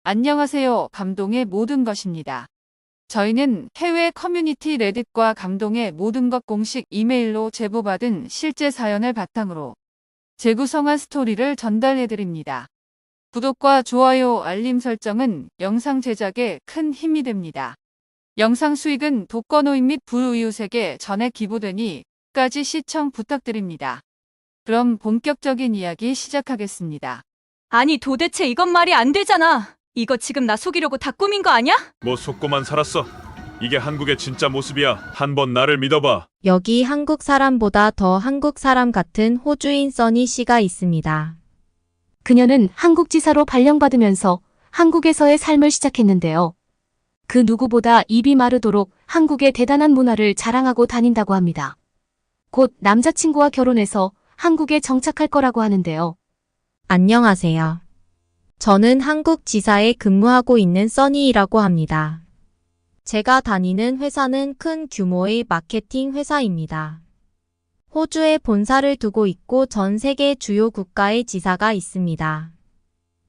안녕하세요. 감동의 모든 것입니다. 저희는 해외 커뮤니티 레딧과 감동의 모든 것 공식 이메일로 제보받은 실제 사연을 바탕으로 재구성한 스토리를 전달해드립니다. 구독과 좋아요, 알림 설정은 영상 제작에 큰 힘이 됩니다. 영상 수익은 독거노인 및 불우이웃에게 전액 기부되니 끝까지 시청 부탁드립니다. 그럼 본격적인 이야기 시작하겠습니다. 아니 도대체 이건 말이 안 되잖아. 이거 지금 나 속이려고 다 꾸민 거 아니야? 뭐 속고만 살았어. 이게 한국의 진짜 모습이야. 한번 나를 믿어봐. 여기 한국 사람보다 더 한국 사람 같은 호주인 써니 씨가 있습니다. 그녀는 한국 지사로 발령받으면서 한국에서의 삶을 시작했는데요. 그 누구보다 입이 마르도록 한국의 대단한 문화를 자랑하고 다닌다고 합니다. 곧 남자친구와 결혼해서 한국에 정착할 거라고 하는데요. 안녕하세요. 저는 한국 지사에 근무하고 있는 써니이라고 합니다. 제가 다니는 회사는 큰 규모의 마케팅 회사입니다. 호주에 본사를 두고 있고 전 세계 주요 국가의 지사가 있습니다.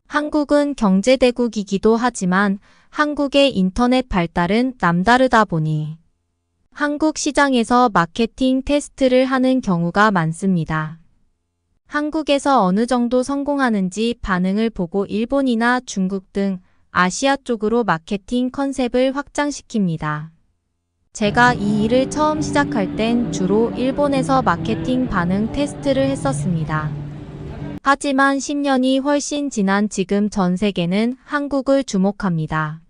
한국은 경제대국이기도 하지만 한국의 인터넷 발달은 남다르다 보니 한국 시장에서 마케팅 테스트를 하는 경우가 많습니다. 한국에서 어느 정도 성공하는지 반응을 보고 일본이나 중국 등 아시아 쪽으로 마케팅 컨셉을 확장시킵니다. 제가 이 일을 처음 시작할 땐 주로 일본에서 마케팅 반응 테스트를 했었습니다. 하지만 10년이 훨씬 지난 지금 전 세계는 한국을 주목합니다.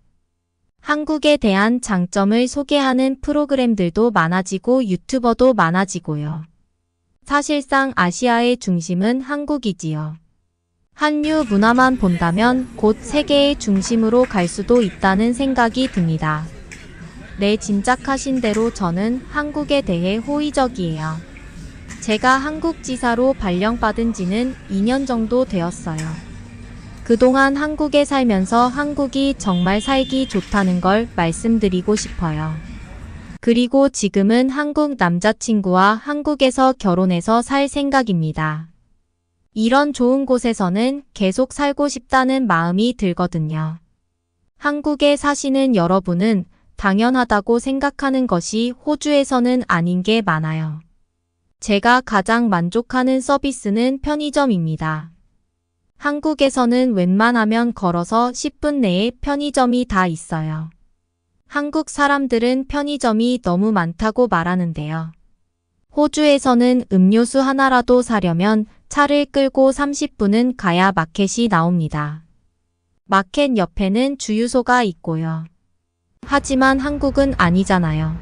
한국에 대한 장점을 소개하는 프로그램들도 많아지고 유튜버도 많아지고요. 사실상 아시아의 중심은 한국이지요. 한류 문화만 본다면 곧 세계의 중심으로 갈 수도 있다는 생각이 듭니다. 네, 짐작하신 대로 저는 한국에 대해 호의적이에요. 제가 한국 지사로 발령받은 지는 2년 정도 되었어요. 그동안 한국에 살면서 한국이 정말 살기 좋다는 걸 말씀드리고 싶어요. 그리고 지금은 한국 남자친구와 한국에서 결혼해서 살 생각입니다. 이런 좋은 곳에서는 계속 살고 싶다는 마음이 들거든요. 한국에 사시는 여러분은 당연하다고 생각하는 것이 호주에서는 아닌 게 많아요. 제가 가장 만족하는 서비스는 편의점입니다. 한국에서는 웬만하면 걸어서 10분 내에 편의점이 다 있어요. 한국 사람들은 편의점이 너무 많다고 말하는데요. 호주에서는 음료수 하나라도 사려면 차를 끌고 30분은 가야 마켓이 나옵니다. 마켓 옆에는 주유소가 있고요. 하지만 한국은 아니잖아요.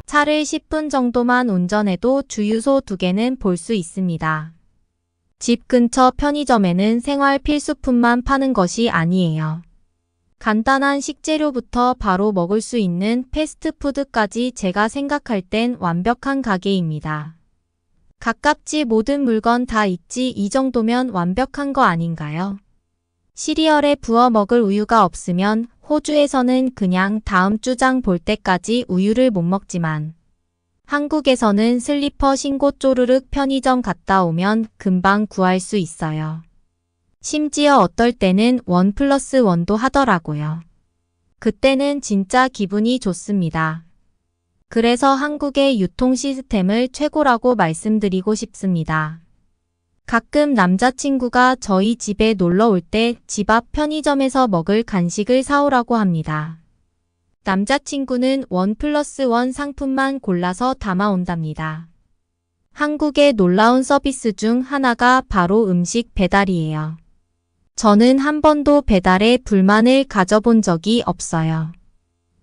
차를 10분 정도만 운전해도 주유소 2개는 볼 수 있습니다. 집 근처 편의점에는 생활 필수품만 파는 것이 아니에요. 간단한 식재료부터 바로 먹을 수 있는 패스트푸드까지 제가 생각할 땐 완벽한 가게입니다. 가깝지 모든 물건 다 있지 이 정도면 완벽한 거 아닌가요? 시리얼에 부어 먹을 우유가 없으면 호주에서는 그냥 다음 주장 볼 때까지 우유를 못 먹지만 한국에서는 슬리퍼 신고 쪼르륵 편의점 갔다 오면 금방 구할 수 있어요. 심지어 어떨 때는 1+1도 하더라고요. 그때는 진짜 기분이 좋습니다. 그래서 한국의 유통 시스템을 최고라고 말씀드리고 싶습니다. 가끔 남자친구가 저희 집에 놀러 올 때 집 앞 편의점에서 먹을 간식을 사오라고 합니다. 남자친구는 1+1 상품만 골라서 담아온답니다. 한국의 놀라운 서비스 중 하나가 바로 음식 배달이에요. 저는 한 번도 배달에 불만을 가져본 적이 없어요.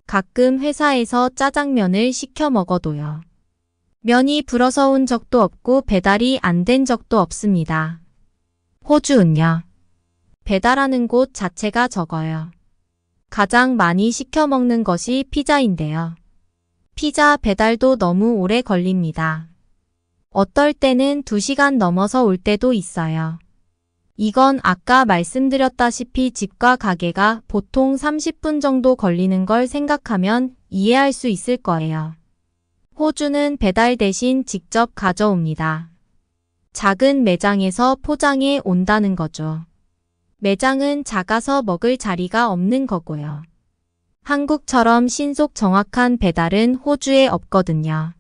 가끔 회사에서 짜장면을 시켜 먹어도요. 면이 불어서 온 적도 없고 배달이 안 된 적도 없습니다. 호주은요. 배달하는 곳 자체가 적어요. 가장 많이 시켜 먹는 것이 피자인데요. 피자 배달도 너무 오래 걸립니다. 어떨 때는 2시간 넘어서 올 때도 있어요. 이건 아까 말씀드렸다시피 집과 가게가 보통 30분 정도 걸리는 걸 생각하면 이해할 수 있을 거예요. 호주는 배달 대신 직접 가져옵니다. 작은 매장에서 포장해 온다는 거죠. 매장은 작아서 먹을 자리가 없는 거고요. 한국처럼 신속 정확한 배달은 호주에 없거든요.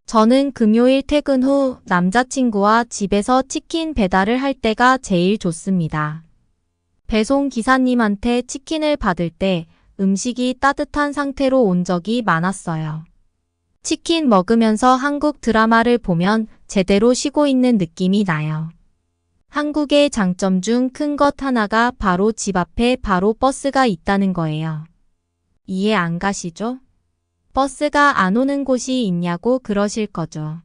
저는 금요일 퇴근 후 남자친구와 집에서 치킨 배달을 할 때가 제일 좋습니다. 배송 기사님한테 치킨을 받을 때 음식이 따뜻한 상태로 온 적이 많았어요. 치킨 먹으면서 한국 드라마를 보면 제대로 쉬고 있는 느낌이 나요. 한국의 장점 중 큰 것 하나가 바로 집 앞에 바로 버스가 있다는 거예요. 이해 안 가시죠? 버스가 안 오는 곳이 있냐고 그러실 거죠.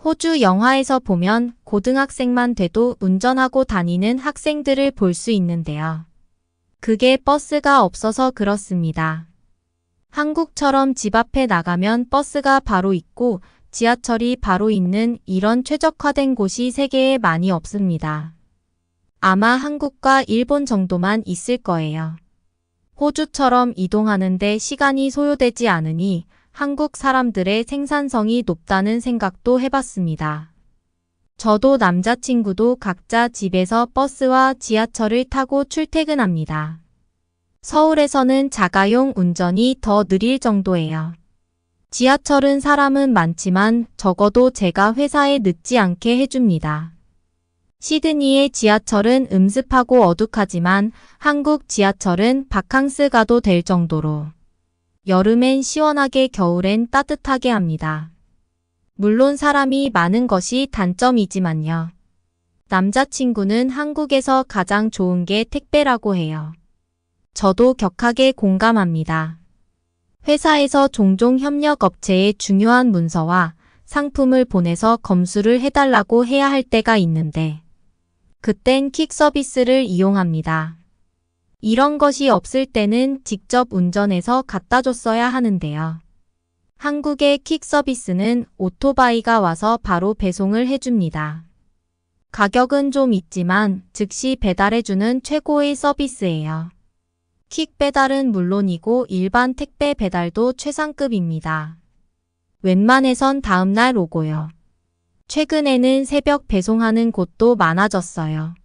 호주 영화에서 보면 고등학생만 돼도 운전하고 다니는 학생들을 볼 수 있는데요. 그게 버스가 없어서 그렇습니다. 한국처럼 집 앞에 나가면 버스가 바로 있고 지하철이 바로 있는 이런 최적화된 곳이 세계에 많이 없습니다. 아마 한국과 일본 정도만 있을 거예요. 호주처럼 이동하는데 시간이 소요되지 않으니 한국 사람들의 생산성이 높다는 생각도 해봤습니다. 저도 남자친구도 각자 집에서 버스와 지하철을 타고 출퇴근합니다. 서울에서는 자가용 운전이 더 느릴 정도예요. 지하철은 사람은 많지만 적어도 제가 회사에 늦지 않게 해줍니다. 시드니의 지하철은 음습하고 어둑하지만 한국 지하철은 바캉스 가도 될 정도로 여름엔 시원하게 겨울엔 따뜻하게 합니다. 물론 사람이 많은 것이 단점이지만요. 남자친구는 한국에서 가장 좋은 게 택배라고 해요. 저도 격하게 공감합니다. 회사에서 종종 협력업체에 중요한 문서와 상품을 보내서 검수를 해달라고 해야 할 때가 있는데 그땐 킥 서비스를 이용합니다. 이런 것이 없을 때는 직접 운전해서 갖다 줬어야 하는데요. 한국의 킥 서비스는 오토바이가 와서 바로 배송을 해줍니다. 가격은 좀 있지만 즉시 배달해주는 최고의 서비스예요. 킥 배달은 물론이고 일반 택배 배달도 최상급입니다. 웬만해선 다음날 오고요. 최근에는 새벽 배송하는 곳도 많아졌어요.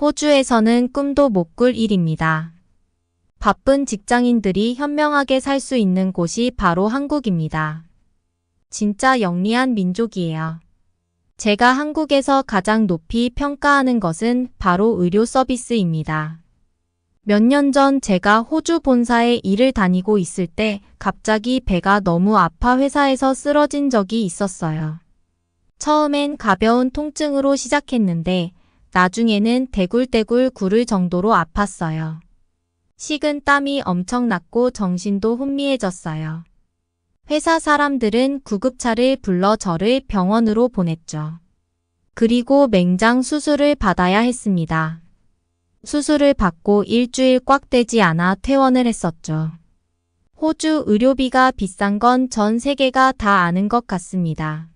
호주에서는 꿈도 못 꿀 일입니다. 바쁜 직장인들이 현명하게 살 수 있는 곳이 바로 한국입니다. 진짜 영리한 민족이에요. 제가 한국에서 가장 높이 평가하는 것은 바로 의료 서비스입니다. 몇 년 전 제가 호주 본사에 일을 다니고 있을 때 갑자기 배가 너무 아파 회사에서 쓰러진 적이 있었어요. 처음엔 가벼운 통증으로 시작했는데 나중에는 대굴대굴 구를 정도로 아팠어요. 식은 땀이 엄청 났고 정신도 혼미해졌어요. 회사 사람들은 구급차를 불러 저를 병원으로 보냈죠. 그리고 맹장 수술을 받아야 했습니다. 수술을 받고 일주일 꽉 되지 않아 퇴원을 했었죠. 호주 의료비가 비싼 건 전 세계가 다 아는 것 같습니다.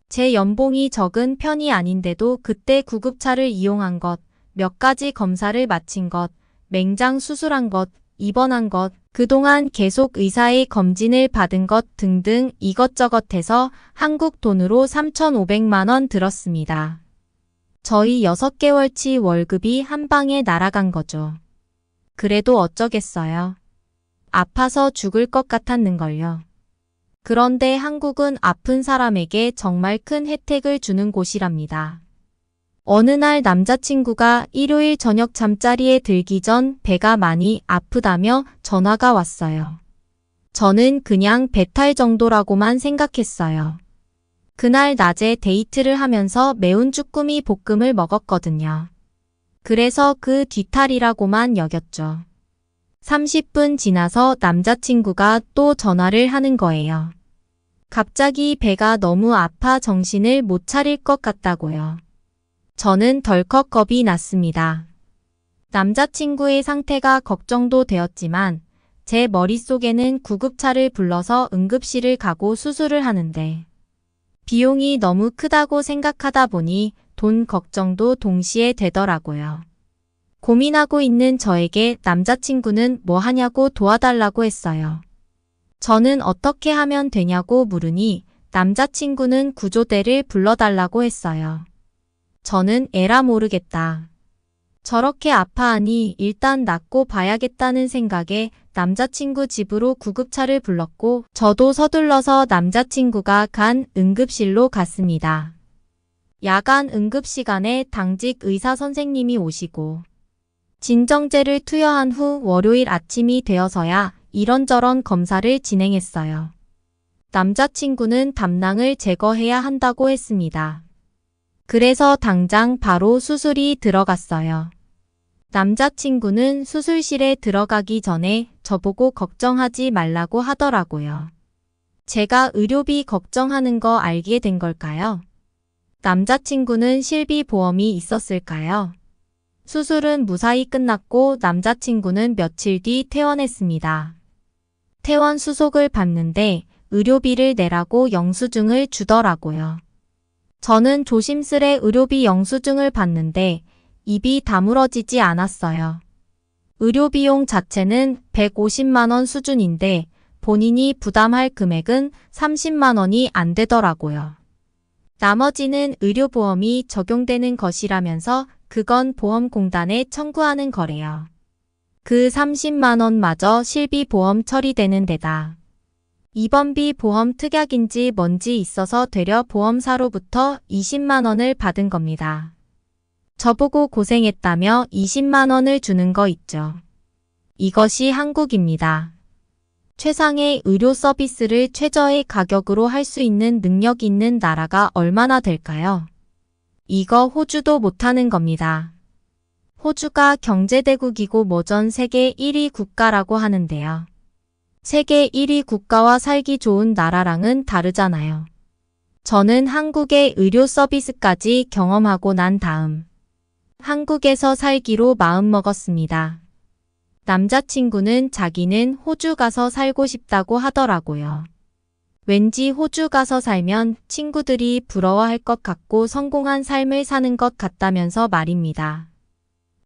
제 연봉이 적은 편이 아닌데도 그때 구급차를 이용한 것, 몇 가지 검사를 마친 것, 맹장 수술한 것, 입원한 것, 그동안 계속 의사의 검진을 받은 것 등등 이것저것 해서 한국 돈으로 3,500만 원 들었습니다. 저희 6개월치 월급이 한 방에 날아간 거죠. 그래도 어쩌겠어요. 아파서 죽을 것 같았는걸요. 그런데 한국은 아픈 사람에게 정말 큰 혜택을 주는 곳이랍니다. 어느 날 남자친구가 일요일 저녁 잠자리에 들기 전 배가 많이 아프다며 전화가 왔어요. 저는 그냥 배탈 정도라고만 생각했어요. 그날 낮에 데이트를 하면서 매운 쭈꾸미 볶음을 먹었거든요. 그래서 그 뒤탈이라고만 여겼죠. 30분 지나서 남자친구가 또 전화를 하는 거예요. 갑자기 배가 너무 아파 정신을 못 차릴 것 같다고요. 저는 덜컥 겁이 났습니다. 남자친구의 상태가 걱정도 되었지만 제 머릿속에는 구급차를 불러서 응급실을 가고 수술을 하는데 비용이 너무 크다고 생각하다 보니 돈 걱정도 동시에 되더라고요. 고민하고 있는 저에게 남자친구는 뭐 하냐고 도와달라고 했어요. 저는 어떻게 하면 되냐고 물으니 남자친구는 구조대를 불러달라고 했어요. 저는 에라 모르겠다. 저렇게 아파하니 일단 낫고 봐야겠다는 생각에 남자친구 집으로 구급차를 불렀고 저도 서둘러서 남자친구가 간 응급실로 갔습니다. 야간 응급 시간에 당직 의사 선생님이 오시고 진정제를 투여한 후 월요일 아침이 되어서야 이런저런 검사를 진행했어요. 남자친구는 담낭을 제거해야 한다고 했습니다. 그래서 당장 바로 수술이 들어갔어요. 남자친구는 수술실에 들어가기 전에 저보고 걱정하지 말라고 하더라고요. 제가 의료비 걱정하는 거 알게 된 걸까요? 남자친구는 실비보험이 있었을까요? 수술은 무사히 끝났고 남자친구는 며칠 뒤 퇴원했습니다. 퇴원 수속을 받는데 의료비를 내라고 영수증을 주더라고요. 저는 조심스레 의료비 영수증을 받는데 입이 다물어지지 않았어요. 의료비용 자체는 150만 원 수준인데 본인이 부담할 금액은 30만 원이 안 되더라고요. 나머지는 의료보험이 적용되는 것이라면서 그건 보험공단에 청구하는 거래요. 그 30만 원마저 실비보험 처리되는 데다 입원비 보험 특약인지 뭔지 있어서 되려 보험사로부터 20만 원을 받은 겁니다. 저보고 고생했다며 20만 원을 주는 거 있죠. 이것이 한국입니다. 최상의 의료 서비스를 최저의 가격으로 할 수 있는 능력 있는 나라가 얼마나 될까요? 이거 호주도 못하는 겁니다. 호주가 경제대국이고 뭐전 세계 1위 국가라고 하는데요. 세계 1위 국가와 살기 좋은 나라랑은 다르잖아요. 저는 한국의 의료 서비스까지 경험하고 난 다음 한국에서 살기로 마음먹었습니다. 남자친구는 자기는 호주 가서 살고 싶다고 하더라고요. 왠지 호주 가서 살면 친구들이 부러워할 것 같고 성공한 삶을 사는 것 같다면서 말입니다.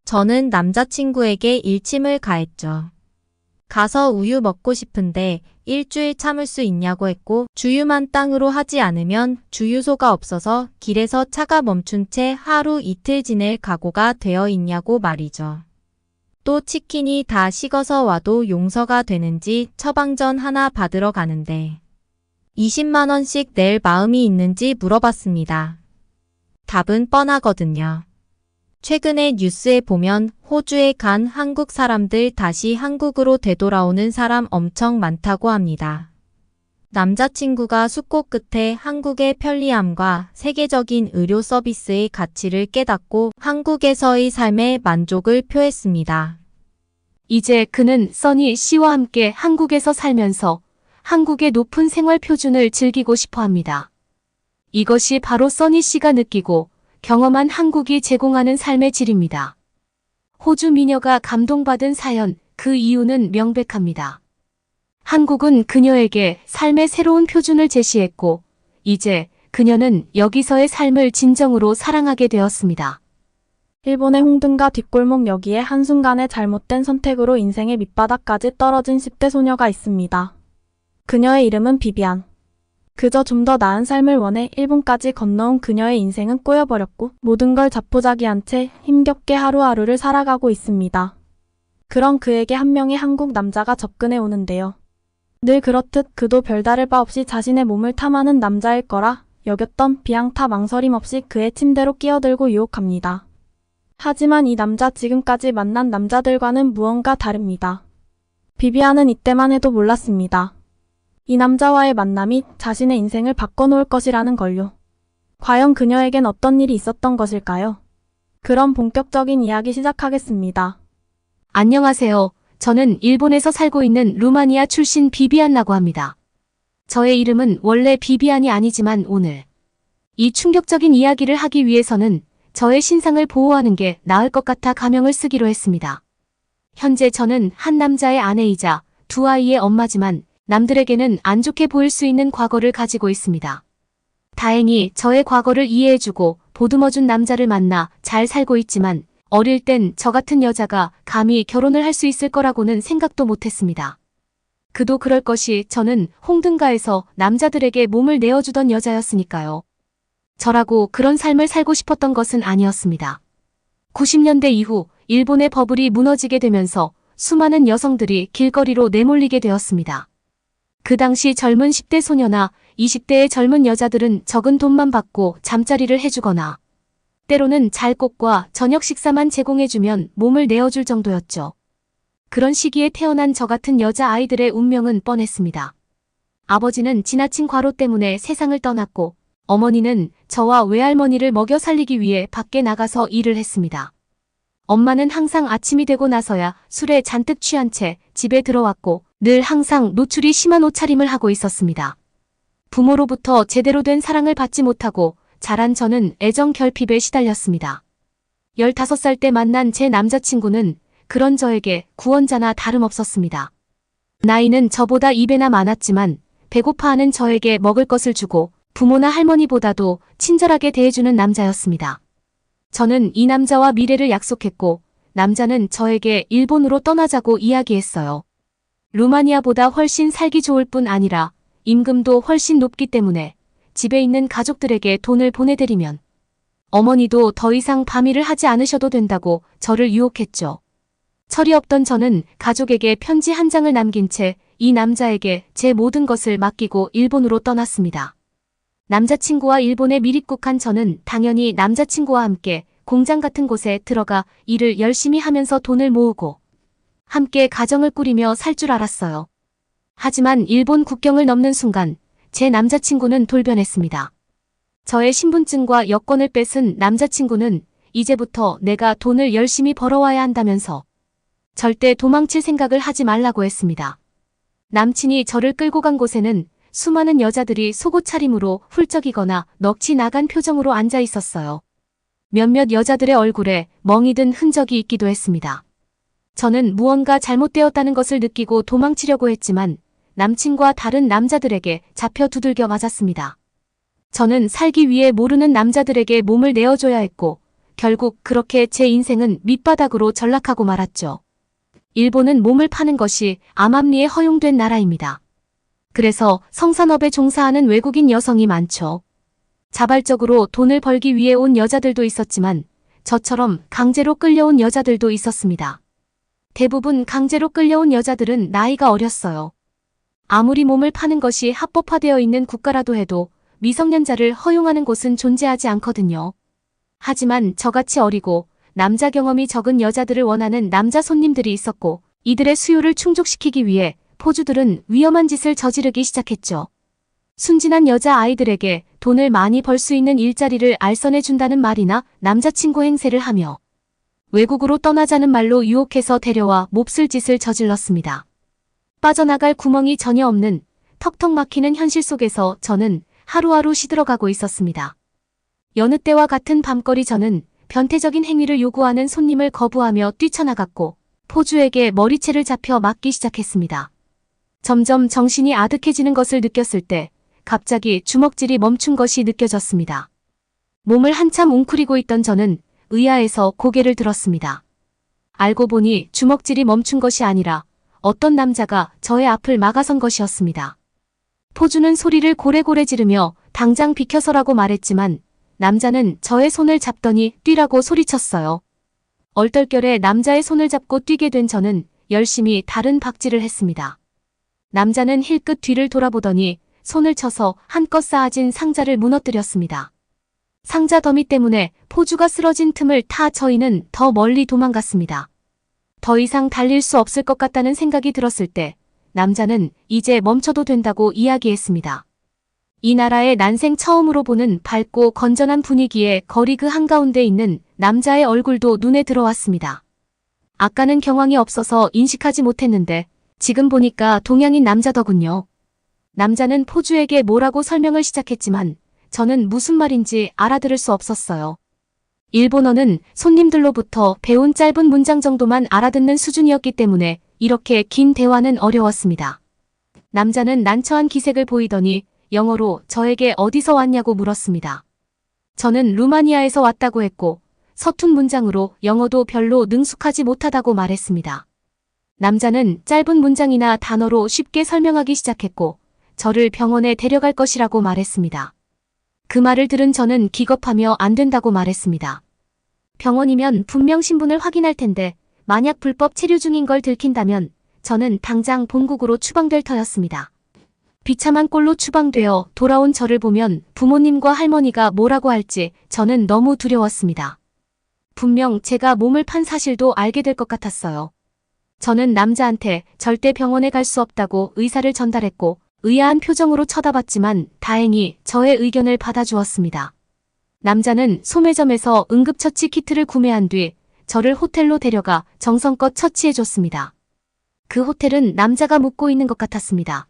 저는 남자친구에게 일침을 가했죠. 가서 우유 먹고 싶은데 일주일 참을 수 있냐고 했고 주유만 땅으로 하지 않으면 주유소가 없어서 길에서 차가 멈춘 채 하루 이틀 지낼 각오가 되어 있냐고 말이죠. 또 치킨이 다 식어서 와도 용서가 되는지 처방전 하나 받으러 가는데 20만 원씩 낼 마음이 있는지 물어봤습니다. 답은 뻔하거든요. 최근에 뉴스에 보면 호주에 간 한국 사람들 다시 한국으로 되돌아오는 사람 엄청 많다고 합니다. 남자친구가 숙고 끝에 한국의 편리함과 세계적인 의료 서비스의 가치를 깨닫고 한국에서의 삶에 만족을 표했습니다. 이제 그는 써니 씨와 함께 한국에서 살면서 한국의 높은 생활 표준을 즐기고 싶어 합니다. 이것이 바로 써니 씨가 느끼고 경험한 한국이 제공하는 삶의 질입니다. 호주 미녀가 감동받은 사연, 그 이유는 명백합니다. 한국은 그녀에게 삶의 새로운 표준을 제시했고, 이제 그녀는 여기서의 삶을 진정으로 사랑하게 되었습니다. 일본의 홍등가 뒷골목 여기에 한순간의 잘못된 선택으로 인생의 밑바닥까지 떨어진 10대 소녀가 있습니다. 그녀의 이름은 비비안. 그저 좀 더 나은 삶을 원해 일본까지 건너온 그녀의 인생은 꼬여버렸고 모든 걸 자포자기한 채 힘겹게 하루하루를 살아가고 있습니다. 그런 그에게 한 명의 한국 남자가 접근해 오는데요. 늘 그렇듯 그도 별다를 바 없이 자신의 몸을 탐하는 남자일 거라 여겼던 비앙타 망설임 없이 그의 침대로 끼어들고 유혹합니다. 하지만 이 남자 지금까지 만난 남자들과는 무언가 다릅니다. 비비안은 이때만 해도 몰랐습니다. 이 남자와의 만남이 자신의 인생을 바꿔놓을 것이라는 걸요. 과연 그녀에겐 어떤 일이 있었던 것일까요? 그럼 본격적인 이야기 시작하겠습니다. 안녕하세요. 저는 일본에서 살고 있는 루마니아 출신 비비안라고 합니다. 저의 이름은 원래 비비안이 아니지만 오늘 이 충격적인 이야기를 하기 위해서는 저의 신상을 보호하는 게 나을 것 같아 가명을 쓰기로 했습니다. 현재 저는 한 남자의 아내이자 두 아이의 엄마지만 남들에게는 안 좋게 보일 수 있는 과거를 가지고 있습니다. 다행히 저의 과거를 이해해주고 보듬어준 남자를 만나 잘 살고 있지만 어릴 땐 저 같은 여자가 감히 결혼을 할 수 있을 거라고는 생각도 못했습니다. 그도 그럴 것이 저는 홍등가에서 남자들에게 몸을 내어주던 여자였으니까요. 저라고 그런 삶을 살고 싶었던 것은 아니었습니다. 90년대 이후 일본의 버블이 무너지게 되면서 수많은 여성들이 길거리로 내몰리게 되었습니다. 그 당시 젊은 10대 소녀나 20대의 젊은 여자들은 적은 돈만 받고 잠자리를 해주거나 때로는 잘꽃과 저녁 식사만 제공해주면 몸을 내어줄 정도였죠. 그런 시기에 태어난 저 같은 여자아이들의 운명은 뻔했습니다. 아버지는 지나친 과로 때문에 세상을 떠났고 어머니는 저와 외할머니를 먹여 살리기 위해 밖에 나가서 일을 했습니다. 엄마는 항상 아침이 되고 나서야 술에 잔뜩 취한 채 집에 들어왔고 늘 항상 노출이 심한 옷차림을 하고 있었습니다. 부모로부터 제대로 된 사랑을 받지 못하고 자란 저는 애정 결핍에 시달렸습니다. 15살 때 만난 제 남자친구는 그런 저에게 구원자나 다름없었습니다. 나이는 저보다 2배나 많았지만 배고파하는 저에게 먹을 것을 주고 부모나 할머니보다도 친절하게 대해주는 남자였습니다. 저는 이 남자와 미래를 약속했고 남자는 저에게 일본으로 떠나자고 이야기했어요. 루마니아보다 훨씬 살기 좋을 뿐 아니라 임금도 훨씬 높기 때문에 집에 있는 가족들에게 돈을 보내드리면 어머니도 더 이상 밤일을 하지 않으셔도 된다고 저를 유혹했죠. 철이 없던 저는 가족에게 편지 한 장을 남긴 채 이 남자에게 제 모든 것을 맡기고 일본으로 떠났습니다. 남자친구와 일본에 밀입국한 저는 당연히 남자친구와 함께 공장 같은 곳에 들어가 일을 열심히 하면서 돈을 모으고 함께 가정을 꾸리며 살 줄 알았어요. 하지만 일본 국경을 넘는 순간 제 남자친구는 돌변했습니다. 저의 신분증과 여권을 뺏은 남자친구는 이제부터 내가 돈을 열심히 벌어와야 한다면서 절대 도망칠 생각을 하지 말라고 했습니다. 남친이 저를 끌고 간 곳에는 수많은 여자들이 속옷 차림으로 훌쩍이거나 넋이 나간 표정으로 앉아 있었어요. 몇몇 여자들의 얼굴에 멍이 든 흔적이 있기도 했습니다. 저는 무언가 잘못되었다는 것을 느끼고 도망치려고 했지만 남친과 다른 남자들에게 잡혀 두들겨 맞았습니다. 저는 살기 위해 모르는 남자들에게 몸을 내어줘야 했고 결국 그렇게 제 인생은 밑바닥으로 전락하고 말았죠. 일본은 몸을 파는 것이 암암리에 허용된 나라입니다. 그래서 성산업에 종사하는 외국인 여성이 많죠. 자발적으로 돈을 벌기 위해 온 여자들도 있었지만 저처럼 강제로 끌려온 여자들도 있었습니다. 대부분 강제로 끌려온 여자들은 나이가 어렸어요. 아무리 몸을 파는 것이 합법화되어 있는 국가라도 해도 미성년자를 허용하는 곳은 존재하지 않거든요. 하지만 저같이 어리고 남자 경험이 적은 여자들을 원하는 남자 손님들이 있었고 이들의 수요를 충족시키기 위해 포주들은 위험한 짓을 저지르기 시작했죠. 순진한 여자아이들에게 돈을 많이 벌 수 있는 일자리를 알선해준다는 말이나 남자친구 행세를 하며 외국으로 떠나자는 말로 유혹해서 데려와 몹쓸 짓을 저질렀습니다. 빠져나갈 구멍이 전혀 없는 턱턱 막히는 현실 속에서 저는 하루하루 시들어가고 있었습니다. 여느 때와 같은 밤거리 저는 변태적인 행위를 요구하는 손님을 거부하며 뛰쳐나갔고 포주에게 머리채를 잡혀 맞기 시작했습니다. 점점 정신이 아득해지는 것을 느꼈을 때 갑자기 주먹질이 멈춘 것이 느껴졌습니다. 몸을 한참 웅크리고 있던 저는 의아해서 고개를 들었습니다. 알고 보니 주먹질이 멈춘 것이 아니라 어떤 남자가 저의 앞을 막아선 것이었습니다. 포주는 소리를 고래고래 지르며 당장 비켜서라고 말했지만 남자는 저의 손을 잡더니 뛰라고 소리쳤어요. 얼떨결에 남자의 손을 잡고 뛰게 된 저는 열심히 다른 박질을 했습니다. 남자는 힐끗 뒤를 돌아보더니 손을 쳐서 한껏 쌓아진 상자를 무너뜨렸습니다. 상자 더미 때문에 포주가 쓰러진 틈을 타 저희는 더 멀리 도망갔습니다. 더 이상 달릴 수 없을 것 같다는 생각이 들었을 때 남자는 이제 멈춰도 된다고 이야기했습니다. 이 나라의 난생 처음으로 보는 밝고 건전한 분위기에 거리 그 한가운데 있는 남자의 얼굴도 눈에 들어왔습니다. 아까는 경황이 없어서 인식하지 못했는데 지금 보니까 동양인 남자더군요. 남자는 포주에게 뭐라고 설명을 시작했지만 저는 무슨 말인지 알아들을 수 없었어요. 일본어는 손님들로부터 배운 짧은 문장 정도만 알아듣는 수준이었기 때문에 이렇게 긴 대화는 어려웠습니다. 남자는 난처한 기색을 보이더니 영어로 저에게 어디서 왔냐고 물었습니다. 저는 루마니아에서 왔다고 했고 서툰 문장으로 영어도 별로 능숙하지 못하다고 말했습니다. 남자는 짧은 문장이나 단어로 쉽게 설명하기 시작했고 저를 병원에 데려갈 것이라고 말했습니다. 그 말을 들은 저는 기겁하며 안 된다고 말했습니다. 병원이면 분명 신분을 확인할 텐데 만약 불법 체류 중인 걸 들킨다면 저는 당장 본국으로 추방될 터였습니다. 비참한 꼴로 추방되어 돌아온 저를 보면 부모님과 할머니가 뭐라고 할지 저는 너무 두려웠습니다. 분명 제가 몸을 판 사실도 알게 될 것 같았어요. 저는 남자한테 절대 병원에 갈 수 없다고 의사를 전달했고 의아한 표정으로 쳐다봤지만 다행히 저의 의견을 받아주었습니다. 남자는 소매점에서 응급처치 키트를 구매한 뒤 저를 호텔로 데려가 정성껏 처치해줬습니다. 그 호텔은 남자가 묵고 있는 것 같았습니다.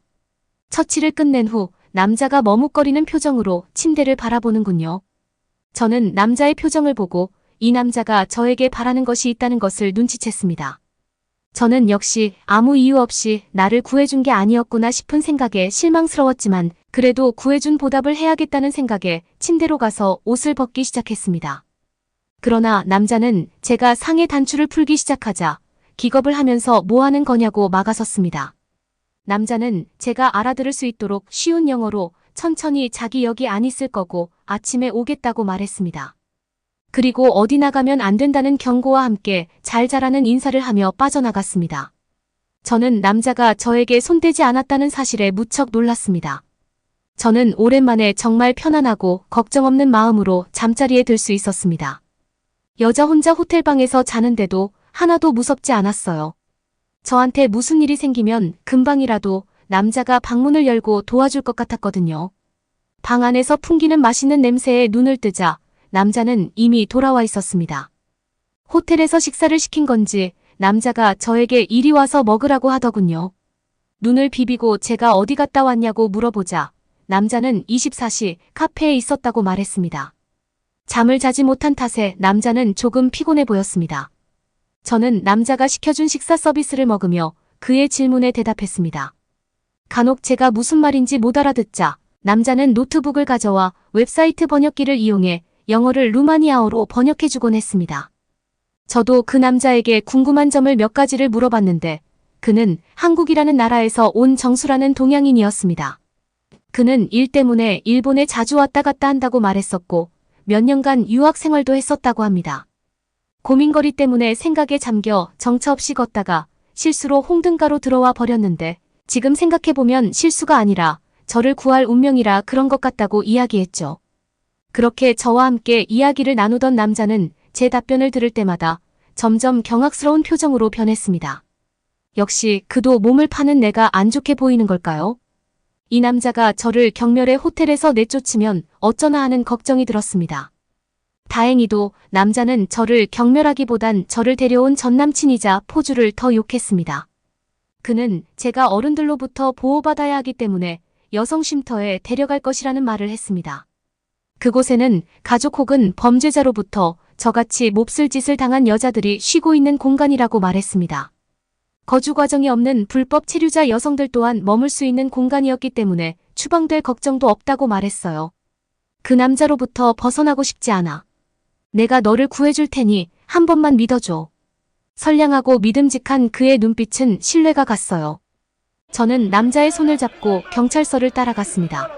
처치를 끝낸 후 남자가 머뭇거리는 표정으로 침대를 바라보는군요. 저는 남자의 표정을 보고 이 남자가 저에게 바라는 것이 있다는 것을 눈치챘습니다. 저는 역시 아무 이유 없이 나를 구해준 게 아니었구나 싶은 생각에 실망스러웠지만 그래도 구해준 보답을 해야겠다는 생각에 침대로 가서 옷을 벗기 시작했습니다. 그러나 남자는 제가 상의 단추를 풀기 시작하자 기겁을 하면서 뭐 하는 거냐고 막아섰습니다. 남자는 제가 알아들을 수 있도록 쉬운 영어로 천천히 자기 여기 안 있을 거고 아침에 오겠다고 말했습니다. 그리고 어디 나가면 안 된다는 경고와 함께 잘 자라는 인사를 하며 빠져나갔습니다. 저는 남자가 저에게 손대지 않았다는 사실에 무척 놀랐습니다. 저는 오랜만에 정말 편안하고 걱정 없는 마음으로 잠자리에 들 수 있었습니다. 여자 혼자 호텔방에서 자는데도 하나도 무섭지 않았어요. 저한테 무슨 일이 생기면 금방이라도 남자가 방문을 열고 도와줄 것 같았거든요. 방 안에서 풍기는 맛있는 냄새에 눈을 뜨자 남자는 이미 돌아와 있었습니다. 호텔에서 식사를 시킨 건지 남자가 저에게 이리 와서 먹으라고 하더군요. 눈을 비비고 제가 어디 갔다 왔냐고 물어보자 남자는 24시 카페에 있었다고 말했습니다. 잠을 자지 못한 탓에 남자는 조금 피곤해 보였습니다. 저는 남자가 시켜준 식사 서비스를 먹으며 그의 질문에 대답했습니다. 간혹 제가 무슨 말인지 못 알아듣자 남자는 노트북을 가져와 웹사이트 번역기를 이용해 영어를 루마니아어로 번역해주곤 했습니다. 저도 그 남자에게 궁금한 점을 몇 가지를 물어봤는데 그는 한국이라는 나라에서 온 정수라는 동양인이었습니다. 그는 일 때문에 일본에 자주 왔다 갔다 한다고 말했었고 몇 년간 유학 생활도 했었다고 합니다. 고민거리 때문에 생각에 잠겨 정처 없이 걷다가 실수로 홍등가로 들어와 버렸는데 지금 생각해보면 실수가 아니라 저를 구할 운명이라 그런 것 같다고 이야기했죠. 그렇게 저와 함께 이야기를 나누던 남자는 제 답변을 들을 때마다 점점 경악스러운 표정으로 변했습니다. 역시 그도 몸을 파는 내가 안 좋게 보이는 걸까요? 이 남자가 저를 경멸해 호텔에서 내쫓으면 어쩌나 하는 걱정이 들었습니다. 다행히도 남자는 저를 경멸하기보단 저를 데려온 전남친이자 포주를 더 욕했습니다. 그는 제가 어른들로부터 보호받아야 하기 때문에 여성 쉼터에 데려갈 것이라는 말을 했습니다. 그곳에는 가족 혹은 범죄자로부터 저같이 몹쓸 짓을 당한 여자들이 쉬고 있는 공간이라고 말했습니다. 거주 과정이 없는 불법 체류자 여성들 또한 머물 수 있는 공간이었기 때문에 추방될 걱정도 없다고 말했어요. 그 남자로부터 벗어나고 싶지 않아. 내가 너를 구해줄 테니 한 번만 믿어줘. 선량하고 믿음직한 그의 눈빛은 신뢰가 갔어요. 저는 남자의 손을 잡고 경찰서를 따라갔습니다.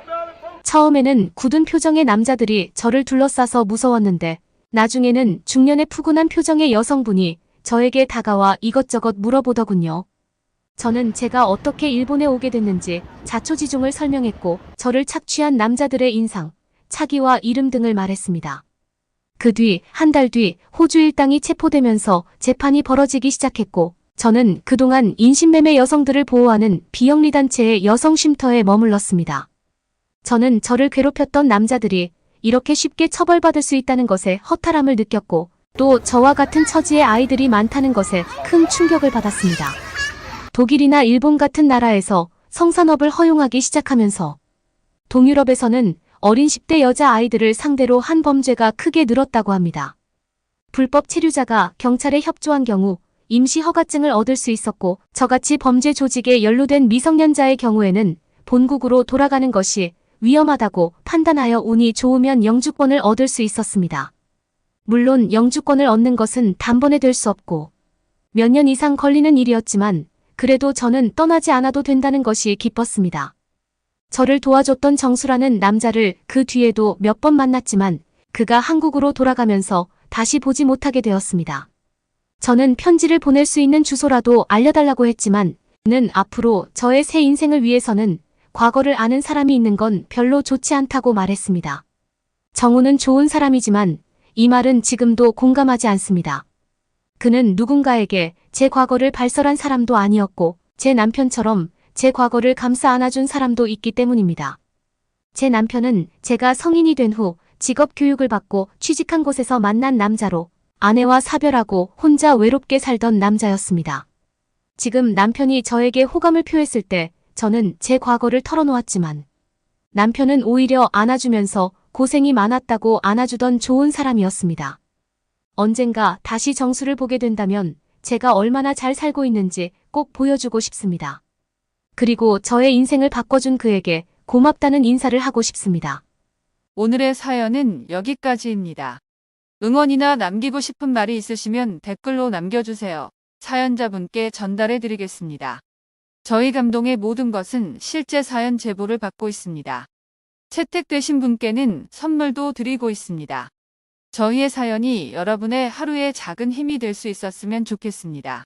처음에는 굳은 표정의 남자들이 저를 둘러싸서 무서웠는데 나중에는 중년의 푸근한 표정의 여성분이 저에게 다가와 이것저것 물어보더군요. 저는 제가 어떻게 일본에 오게 됐는지 자초지종을 설명했고 저를 착취한 남자들의 인상, 차기와 이름 등을 말했습니다. 그 뒤 한 달 뒤 호주 일당이 체포되면서 재판이 벌어지기 시작했고 저는 그동안 인신매매 여성들을 보호하는 비영리단체의 여성 쉼터에 머물렀습니다. 저는 저를 괴롭혔던 남자들이 이렇게 쉽게 처벌받을 수 있다는 것에 허탈함을 느꼈고 또 저와 같은 처지의 아이들이 많다는 것에 큰 충격을 받았습니다. 독일이나 일본 같은 나라에서 성산업을 허용하기 시작하면서 동유럽에서는 어린 10대 여자아이들을 상대로 한 범죄가 크게 늘었다고 합니다. 불법 체류자가 경찰에 협조한 경우 임시 허가증을 얻을 수 있었고 저같이 범죄 조직에 연루된 미성년자의 경우에는 본국으로 돌아가는 것이 위험하다고 판단하여 운이 좋으면 영주권을 얻을 수 있었습니다. 물론 영주권을 얻는 것은 단번에 될 수 없고 몇 년 이상 걸리는 일이었지만 그래도 저는 떠나지 않아도 된다는 것이 기뻤습니다. 저를 도와줬던 정수라는 남자를 그 뒤에도 몇 번 만났지만 그가 한국으로 돌아가면서 다시 보지 못하게 되었습니다. 저는 편지를 보낼 수 있는 주소라도 알려달라고 했지만 는 앞으로 저의 새 인생을 위해서는 과거를 아는 사람이 있는 건 별로 좋지 않다고 말했습니다. 정우는 좋은 사람이지만 이 말은 지금도 공감하지 않습니다. 그는 누군가에게 제 과거를 발설한 사람도 아니었고 제 남편처럼 제 과거를 감싸 안아준 사람도 있기 때문입니다. 제 남편은 제가 성인이 된 후 직업 교육을 받고 취직한 곳에서 만난 남자로 아내와 사별하고 혼자 외롭게 살던 남자였습니다. 지금 남편이 저에게 호감을 표했을 때 저는 제 과거를 털어놓았지만 남편은 오히려 안아주면서 고생이 많았다고 안아주던 좋은 사람이었습니다. 언젠가 다시 정수를 보게 된다면 제가 얼마나 잘 살고 있는지 꼭 보여주고 싶습니다. 그리고 저의 인생을 바꿔준 그에게 고맙다는 인사를 하고 싶습니다. 오늘의 사연은 여기까지입니다. 응원이나 남기고 싶은 말이 있으시면 댓글로 남겨주세요. 사연자분께 전달해 드리겠습니다. 저희 감동의 모든 것은 실제 사연 제보를 받고 있습니다. 채택되신 분께는 선물도 드리고 있습니다. 저희의 사연이 여러분의 하루의 작은 힘이 될 수 있었으면 좋겠습니다.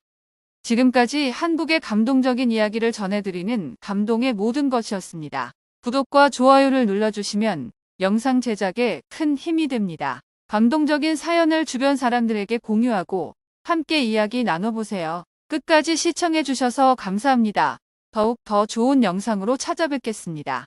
지금까지 한국의 감동적인 이야기를 전해드리는 감동의 모든 것이었습니다. 구독과 좋아요를 눌러주시면 영상 제작에 큰 힘이 됩니다. 감동적인 사연을 주변 사람들에게 공유하고 함께 이야기 나눠보세요. 끝까지 시청해주셔서 감사합니다. 더욱 더 좋은 영상으로 찾아뵙겠습니다.